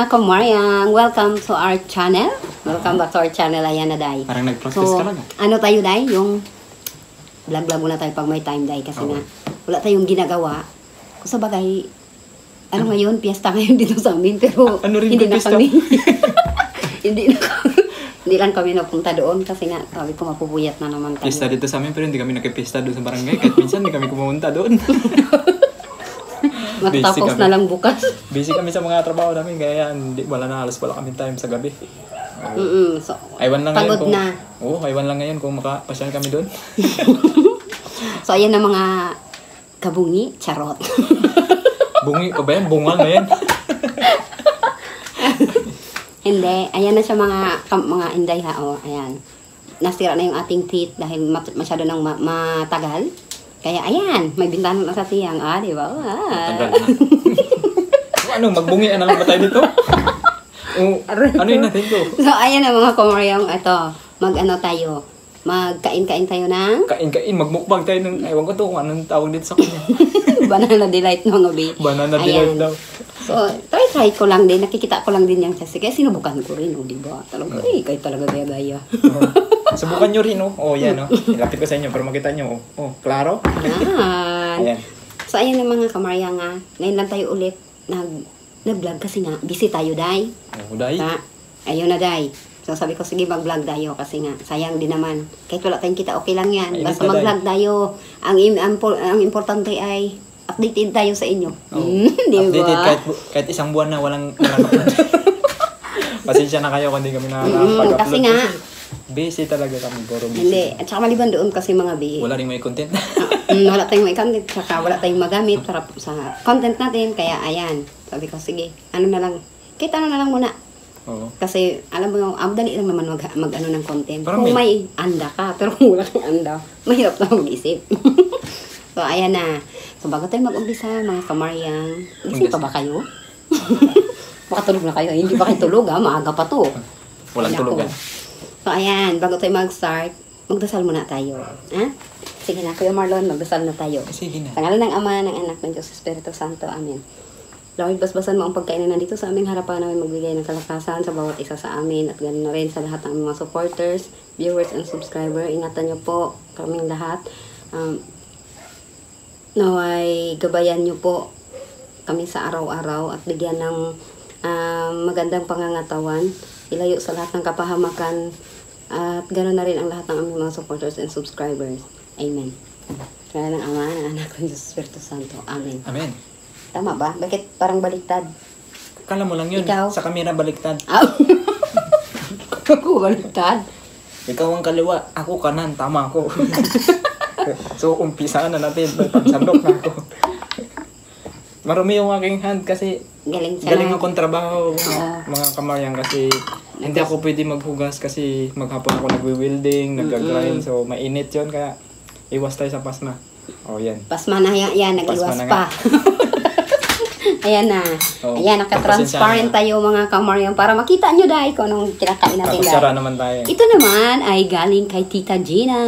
mga kamaryang, welcome to our channel. Welcome back to our channel. Ayan na, Day. Parang nag-practice ka lang. Ano tayo, Day? Yung vlog-vlog muna tayo pag may time, Day. Kasi nga, wala tayong ginagawa. Kung sa bagay, ngayon, piyesta ngayon dito sa amin. Pero hindi na kami. Hindi lang kami napunta doon kasi nga, sabi ko mapupuyat na naman tayo. Piyesta dito sa amin pero hindi kami nakipista doon sa barangay. Kahit minsan hindi kami pumunta doon. Matapos na lang bukas. Busy kami sa mga trabaho namin. Kaya wala kami time sa gabi. So, aywan lang pagod ngayon na. Aywan lang ngayon kung makapasyal kami doon. So, ayan na mga kabungi. Charot. Bungi ko ba yan? Bungal na yan. Hindi. Ayan na siya mga inday ha. O, ayan. Nasira na yung ating teeth dahil masyado nang matagal. Kaya ayan, may bintana na sa tiyang. Di ba? Tagal na. Ano, magbungi na lang ba tayo dito? Ano yun natin to? So, ayan na mga kamaryang. Ito, tayo. Magkain-kain tayo ng... Kain-kain, magmukbang tayo ng... Ewan ko to kung anong tawag dito sa kanya. Banana delight mga bi. Banana delight daw. So, try ko lang din. Nakikita ko lang din yan kasi. Kaya sinubukan ko rin, di ba? Talaga, kayo talaga gaya-gaya. Subukan nyo rin, yan, Ilapit ko sa inyo para makita nyo, klaro? Ayan. So, ayan na mga kamaryang nga. Ngayon lang tayo ulit nag-vlog kasi nga, busy tayo, Day. Day. Ayun na, Day. So, sabi ko, sige, mag-vlog tayo kasi nga, sayang din naman. Kahit wala tayong kita, okay lang yan. Basta mag-vlog tayo. Ang importante ay updated tayo sa inyo. Di ba? Updated kahit isang buwan na walang upload. Pasensya na kayo kung hindi kami nakapag-upload. Kasi nga, busy talaga kami, boro busy. Hindi. At saka maliban doon kasi mga bi. Wala rin may content. Wala tayong may content. Saka wala tayong magamit para sa content natin. Kaya ayan. Sabi ko, sige. Ano na lang. Kahit ano na lang muna. Oo. Kasi alam mo, dali lang naman mag-ano ng content. Parang kung may anda ka. Pero kung wala kang anda, mahirap na mag-isip. So, ayan na. So, bago tayo mag-umpisa, mga kamaryang. Gising pa ba kayo? Baka tulog na kayo. Hindi ba kayo tulog, ha? Maaga pa to. Walang tulugan. So, ayan, bago tayo mag-start, magdasal muna tayo. Ha? Sige na, Kuya Marlon, magdasal na tayo. Sige na. Sa ngalan ng Ama, ng Anak, ng Diyos, Espiritu Santo. Amen. Lord, basbasan mo ang pagkain na nandito sa aming harapan namin magbigay ng kalakasan sa bawat isa sa amin at ganoon na rin sa lahat ng mga supporters, viewers, and subscriber. Ingatan niyo po kaming lahat. Naway gabayan niyo po kami sa araw-araw at bigyan ng magandang pangangatawan. Ilayo sa lahat ng kapahamakan at ganoon na rin ang lahat ng aming mga supporters and subscribers. Amen. Kaya ng Ama, ng Anak, ng Diyos, Espiritu Santo. Amen. Amen. Tama ba? Bakit parang baliktad? Kala mo lang yun. Ikaw? Sa kamera baliktad. Ako baliktad? Ikaw ang kaliwa. Ako kanan. Tama ako. So, umpisaan na natin. Pagsandok na ako. Marumi yung aking hand kasi galing akong trabaho, mga kamaryang, kasi hindi ako pwede maghugas kasi maghapon ako nagwi-welding, nag-grind, so mainit yun, kaya iwas tayo sa pasma. Yan. Pasma na yan, nag-iwas pa. Ayan na. Ayan, naka-transparent tayo mga kamaryang para makita nyo dahil kung anong kinakain natin. Kakutsara naman tayo. Ito naman ay galing kay Tita Gina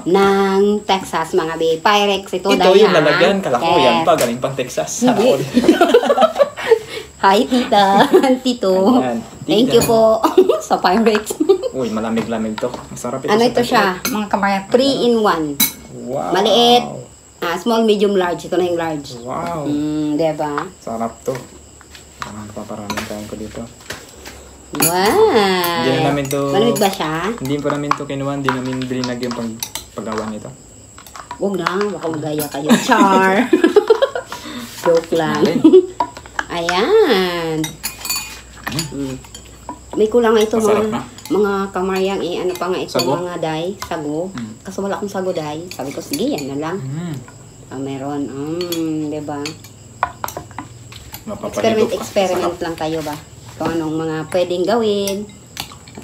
ng Texas, mga be. Pyrex ito dahil. Ito yung lalagyan. Kala ko yan pa. Galing pang Texas. Hi, Tita. Tito. Thank you po sa Pyrex. Uy, malamig-lamig to. Masarap ito. Ano ito siya? Mga kamaryang 3-in-1. Wow. Maliit. Small, medium, large. Ito na yung large. Wow. Diba? Sarap to. Paparaming kain ko dito. Wow. Hindi na namin to... Malamig ba siya? Hindi pa namin to kinuha. Hindi namin bilinag yung paggawa nito. Huwag na. Baka magaya kayo. Char. Joke lang. Ayan. May kulang nga ito mga kamaryang. Ano pa nga ito sago? mga day. Sago. Kaso wala akong sago day. Sabi ko, sige yan na lang. Meron. Diba? Experiment lang kayo ba? Kung anong mga pwedeng gawin.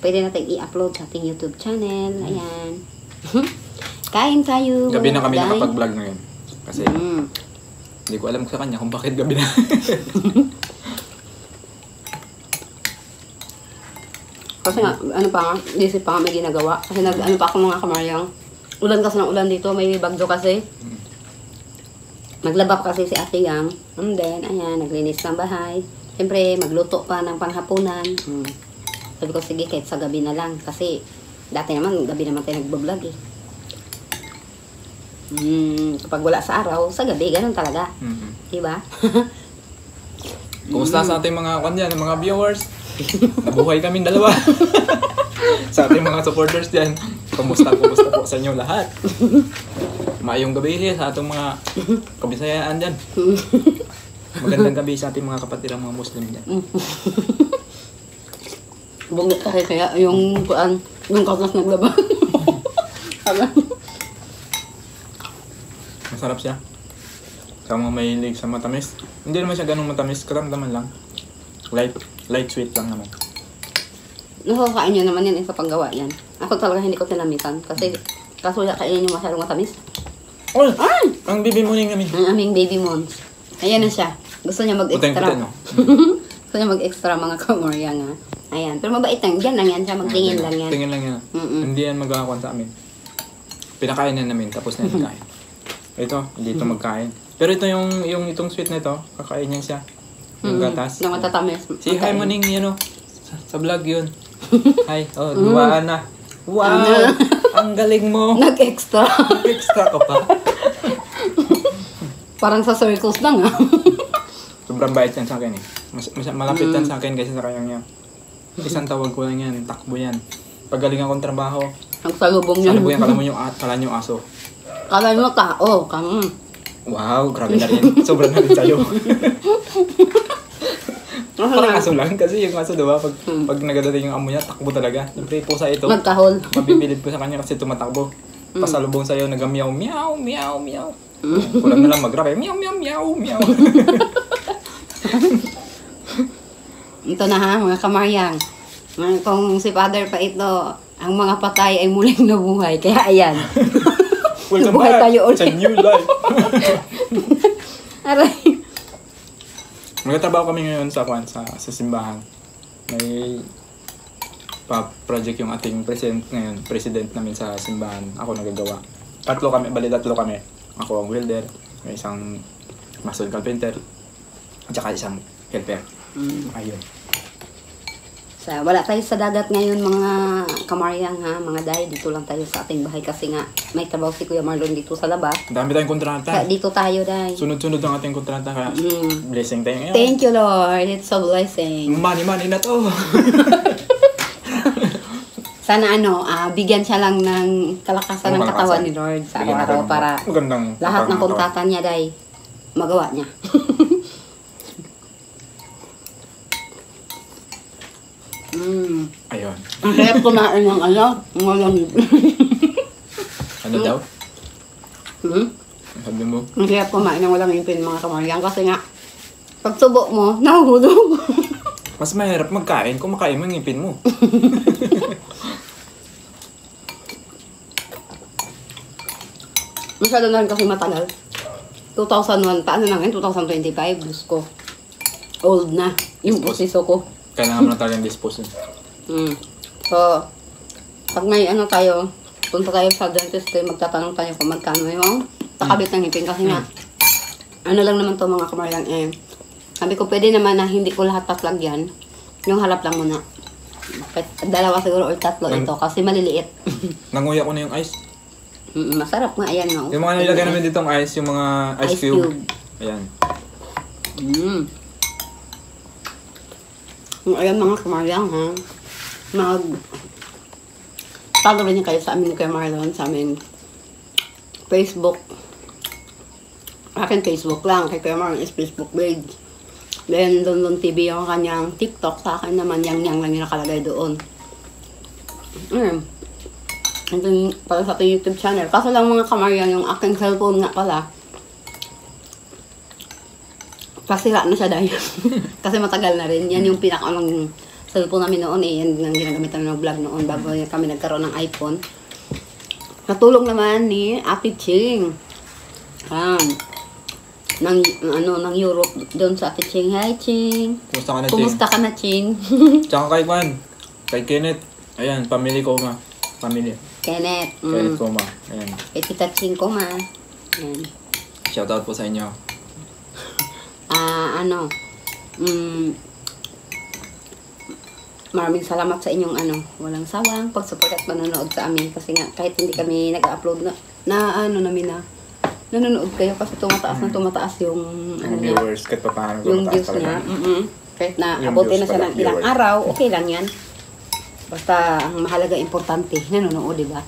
Pwede natin i-upload sa ating YouTube channel. Ayan. Kain tayo. Gabi na kami nakapag-vlog ngayon. Kasi hindi ko alam sa kanya kung bakit gabi na. Kasi nga, isip pa nga may ginagawa. Kasi pa ako mga kamaryang. Ulan kasi ng ulan dito, may bagyo kasi. Naglaba kasi si Ate Yang. And then, ayan, naglinis ng bahay. Siyempre, magluto pa ng panghapunan. Sabi ko, sige, kahit sa gabi na lang. Kasi, dati naman, gabi naman tayo nagbablog eh. Kapag wala sa araw, sa gabi, ganun talaga. Diba? Kumusta sa ating mga kanyan, mga viewers? Nabuhay kaming dalawa. Sa ating mga supporters dyan, kumusta po sa inyo lahat? Maayong gabi sa atong mga kabisayaan dyan. Magandang gabi sa ating mga kapatirang mga Muslim dyan. Bungit kasi kaya yung katas naglaba. Masarap siya. Sa mga mahilig sa matamis. Hindi naman siya ganun matamis, karamdaman lang. Light sweet lang naman. Nakakain nyo naman yan sa panggawa yan. Ako talaga hindi ko tinamitan. Kasi kaso kainin nyo masyadong matamis. Oh! Ay! Ang baby morning namin. Ang aming baby Mons. Ayan na siya. Gusto niya mag-extra. Puteng-puteng, no? Gusto niya mag-extra mga kamorya nga. Ayan. Pero mabait lang. Diyan lang yan siya. Magtingin lang yan. Tingin lang yan. Hindi yan magkakakuan sa amin. Pinakain na namin. Tapos na yung kain. Ito, hindi ito magkain. Pero ito itong sweet na ito. Kakain niya siya. Yung gatas. Yung matatamis. Si Hi Maning, yun o. Sa vlog yun. Hi. Oh, duwaan na. Wow! Ang galing mo! Nag-extra. Extra ka pa. Parang sa circles lang ah. Sobrang bait yan sa akin eh. Malapit yan sa akin kasi sa kanyang yan. Isang tawag ko lang yan. Takbo yan. Pagaling akong trabaho. Ang salubong niya. Salubong yan. Kala nyo aso. Kala nyo tao. Wow, grabe na rin. Sobrang na rin sa'yo. Parang aso lang. Kasi yung aso, diba? Pag nagadating yung amo niya, takbo talaga. Siyempre, pusa ito. Magkahol. Mabibilid ko sa kanya kasi tumatakbo. Pasalubong sa'yo, nag-meow, meow, meow, meow. Kulang na lang mag-rap eh. Meow, meow, meow, meow. Ito na ha, mga kamaryang. Kung si Father pa ito, ang mga patay ay muling nabuhay. Kaya ayan. Welcome Nabuhay back tayo ulit. sa new life. Aray. Magtatrabaho kami ngayon sa simbahan. May project yung ating president namin sa simbahan. Ako nagagawa. Tatlo kami. Ako ang welder, may isang master carpenter, at saka isang helper. Ayun. Wala tayo sa dagat ngayon mga kamaryang ha, mga day. Dito lang tayo sa ating bahay kasi nga may trabaho si Kuya Marlon dito sa labas. Ang dami tayong kontrata. Kaya dito tayo day. Sunod-sunod ang ating kontrata kaya blessing tayo ngayon. Thank you Lord, it's a blessing. Money na to. Sana bigyan siya lang ng kalakasan ng katawan ni Lord sa araw-araw para lahat ng kontrata niya day magawa niya. Ayun. Ang sarap kumain ng ngayon. Ano daw? Sabi mo? Ang sarap kumain ng walang ngipin mga kamaryang kasi nga pag tubo mo, nahuhulog. Mas mahirap magkain kung makain mo ngipin mo. Masyado na rin kasi matagal. 2001, paano na ngayon? 2025, Diyos ko. Old na. Yung proseso ko. Kailangan mo na talagang dispose. So, pag may tayo, punta tayo sa dentist, magtatanong tayo kung magkano yung takabit ng ngipin. Kasi nga, lang naman to mga kamaryang sabi ko, pwede naman na hindi ko lahat patlagyan. Yung harap lang muna. Dalawa siguro or tatlo ito kasi maliliit. Nanguya ko na yung ice. Masarap nga, ayan nga. Yung mga nilagay namin ditong ice, yung mga ice cube. Ayan. Ayan mga kamaryang ha. Follow rin kayo sa amin ni Kuya Marlon, sa amin Facebook. Akin Facebook lang, kay Kuya Marlon is Facebook page. Then London TV yung kanyang TikTok, sa akin naman yang lang yung nakalagay doon. And then, para sa ating YouTube channel. Kaso lang mga kamaryang, yung aking cellphone nga pala, pasira na siya dahil. Kasi matagal na rin. Yan yung pinakaunang cellphone namin noon Yan yung ginagamit namin ng vlog noon bago kami nagkaroon ng iPhone. Natulong naman ni Ate Ching. Ng Europe doon sa Ate Ching. Hi Ching. Kumusta ka na, Ching? Kumusta ka na, Ching? Tsaka kay Juan. Kay Kenneth. Ayan, family ko ma. Family. Kenneth. Kenneth ko ma. Ayan. Kay Tita Ching ko ma. Ayan. Shoutout po sa inyo. Maraming salamat sa inyong walang sawang pag-support at manonood sa amin kasi nga kahit hindi kami nag-upload nanonood kayo kasi tumataas yung viewers kahit pa paano yung views niya. Kahit na abutin na siya ng ilang araw, okay lang yan. Basta ang mahalaga importante, nanonood, di ba?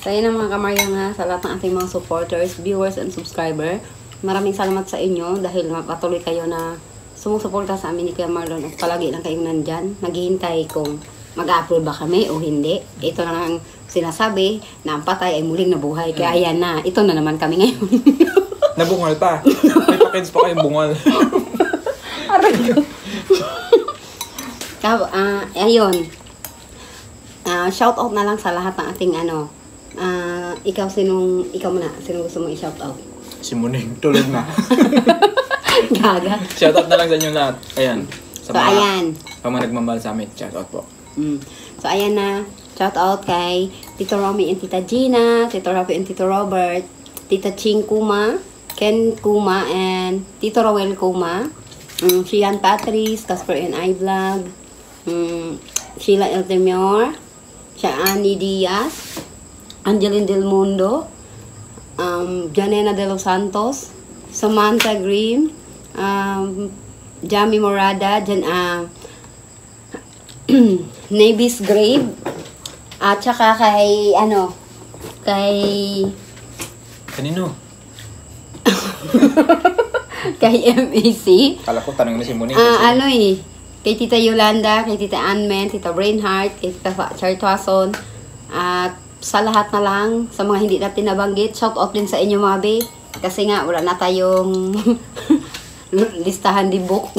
So yun ang mga kamarya nga sa lahat ng ating mga supporters, viewers, and subscriber. Maraming salamat sa inyo dahil patuloy kayo na sumusuporta sa amin ni Kuya Marlon at palagi lang kayong nandyan. Naghihintay kung mag-upload ba kami o hindi. Ito na ang sinasabi na ang patay ay muling nabuhay. Kaya ayan na, ito na naman kami ngayon. Nabungal pa. May package pa kayong bungal. Aray ko. Ayun. Shout out na lang sa lahat ng ating ikaw muna, sinong gusto mo i-shout out? Si Muning, tulog na. Gaga. Shoutout na lang sa inyo lahat. Ayan. Sa ayan. Sa mga nagmamahal sa amin, shoutout po. So, ayan na. Shoutout kay Tito Romy and Tita Gina, Tito Rafi and Tito Robert, Tita Ching Kuma, Ken Kuma, and Tito Rowel Kuma, Shian Patrice, Casper and I Vlog, Sheila Eltemor, Shaani Diaz, Angeline Del Mundo, Janena de los Santos, Samantha Green, Jamie Morada, Navy's Grave, at saka kay Kanino? kay MAC. Kala ko tanong na si Muning. Kay Tita Yolanda, kay Tita Anmen, Tita Brainheart, kay Tita Chartwason, at sa lahat na lang, sa mga hindi natin nabanggit, shout out din sa inyo mga be. Kasi nga, wala na tayong listahan di book.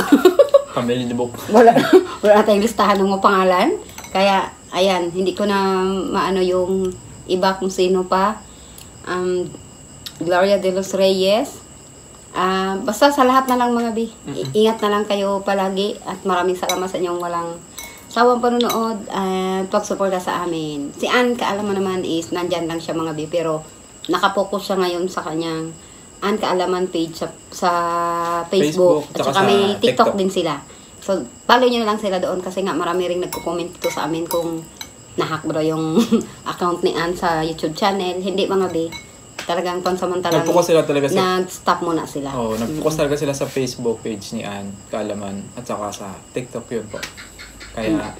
Family di book. wala na tayong listahan ng mga pangalan. Kaya, ayan, hindi ko na maano yung iba kung sino pa. Gloria de los Reyes. Basta sa lahat na lang mga bi. Ingat na lang kayo palagi. At maraming salamat sa inyong walang sawang panonood at pag-suporta sa amin. Si Ann, kaalaman naman is nandyan lang siya mga bi. Pero nakapokus siya ngayon sa kanyang Ann Kaalaman page sa Facebook. At saka may TikTok din sila. So, follow nyo lang sila doon kasi nga marami rin nagko-comment dito sa amin kung nahack ba yung account ni Ann sa YouTube channel. Hindi mga be. Talagang pansamantalang nag-focus sila talaga nag-stop muna sila. Nag-focus talaga sila sa Facebook page ni Ann Kaalaman at saka sa TikTok yun po. Kaya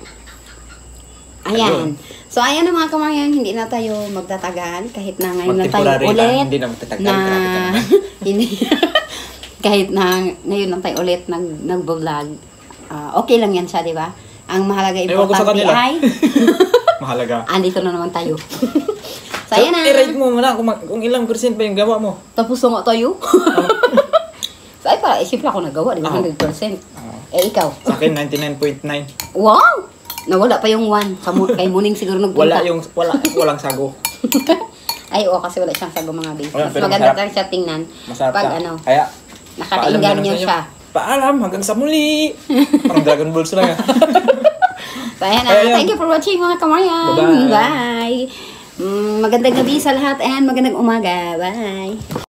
ayan. So, ayan na mga kamaryan, hindi na tayo magtatagal kahit na ngayon na tayo ulit. Hindi na magtatagal. Kahit na ngayon lang tayo ulit nag-vlog. Okay lang yan siya, di ba? Ang mahalaga importante ay mahalaga. Andito na naman tayo. So, ayan na. I-rate mo muna kung ilang percent pa yung gawa mo. Tapos nga tayo. So, ay para, isip lang ako nagawa, di ba? 100%. Ikaw? Sa akin, 99.9. Wow! Nawala pa yung 1. Kay Muning siguro nagpunta. Walang sago. Ay, kasi wala siyang sago mga baby. Mas pero maganda masarap. lang siya tingnan. Masarap pag siya. Kaya, nakakainggan niyo siya. Paalam, hanggang sa muli. Parang Dragon Balls lang. So, ayan na. Thank you for watching mga kamaryan. Bye. Magandang gabi sa lahat and magandang umaga. Bye.